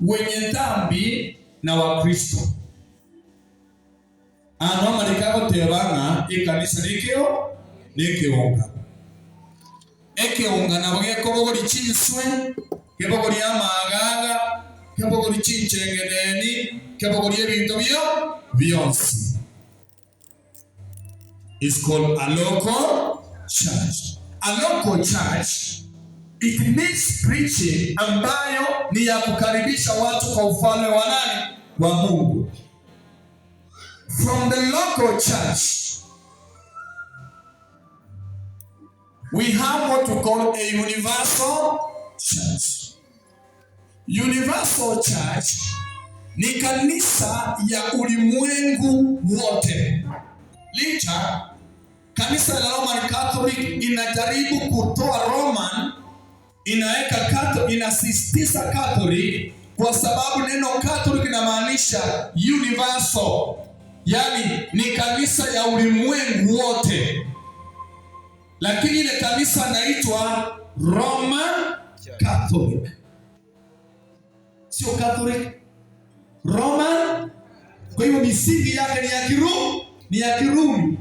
wenye dhambi na Wakristo. Ano marikago tebanga ikanisa nikio nikiunga. Ekiunga na bage kobogori chinswe, kebogori amagaga, kebogori chinchengeneni, kebogori ebintu byonsi. It's called a local church. A local church, it means preaching ambayo ni ya kukaribisha watu kwa ufalme wa nani? Wa Mungu. From the local church, we have what we call a universal church. Universal church ni kanisa ya ulimwengu wote. Licha kanisa la Roman Catholic inajaribu kutoa Roman, inasisitiza Catholic kwa sababu neno Catholic inamaanisha universal, yani ni kanisa ya ulimwengu wote. Lakini ile kanisa inaitwa Roman Catholic, sio Catholic, Roman. Kwa hiyo misingi yake ni ya Kirumi.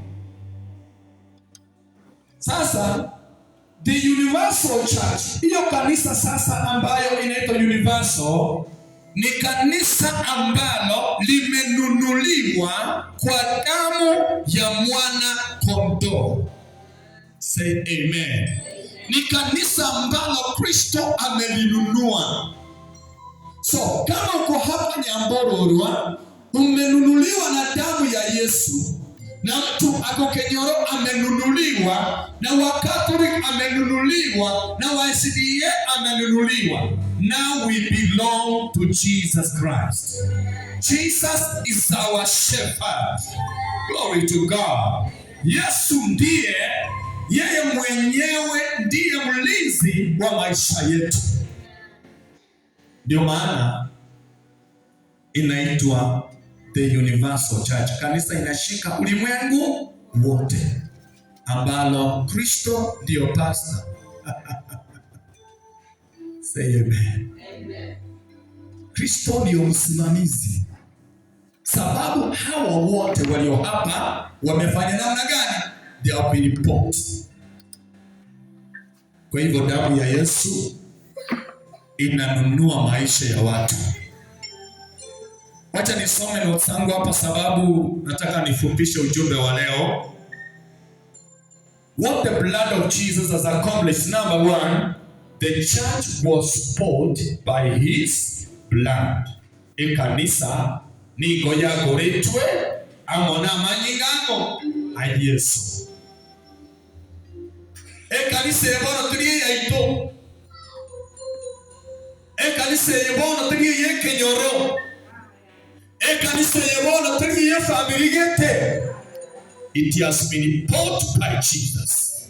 Sasa the universal church, hiyo kanisa sasa ambayo inaitwa universal ni kanisa ambalo limenunuliwa kwa damu ya mwana kondoo. Say amen. Ni kanisa ambalo Kristo amelinunua. So kama uko hapa Nyambororwa, umenunuliwa na damu ya Yesu. Na mtu ako Kenyoro amenunuliwa, na Wakatoliki amenunuliwa, na Waisraeli amenunuliwa. Now we belong to Jesus Christ. Jesus is our shepherd. Glory to God. Yesu ndiye, yeye mwenyewe ndiye mlinzi wa maisha yetu. Ndio maana inaitwa the universal church. Kanisa inashika ulimwengu wote, ambalo Kristo ndio pastor. Say amen. Amen. Kristo ndio msimamizi. Sababu hawa wote walio hapa wamefanya namna gani? They have been bought. Kwa hivyo damu ya Yesu inanunua maisha ya watu. Wacha nisome notes zangu hapa sababu nataka nifupishe ujumbe wa leo. What the blood of Jesus has accomplished. Number one, the church was bought by his blood. Kanisa ni goya goretwe amona manyigango a Yesu. Kanisa yebono turi yaito. Kanisa yebono turi yekenyoro. Kanisa yebono turi ye family gete. It has been bought by Jesus.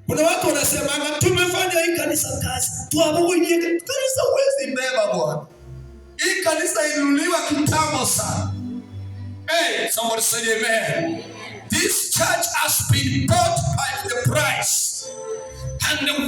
Kuna watu wanasema tumefanya hii kanisa kazi. Tuabudu hii kanisa huwezi beba bwana. Hii kanisa ilinunuliwa kitambo sana. Hey, somebody say amen. This church has been bought by the price. And the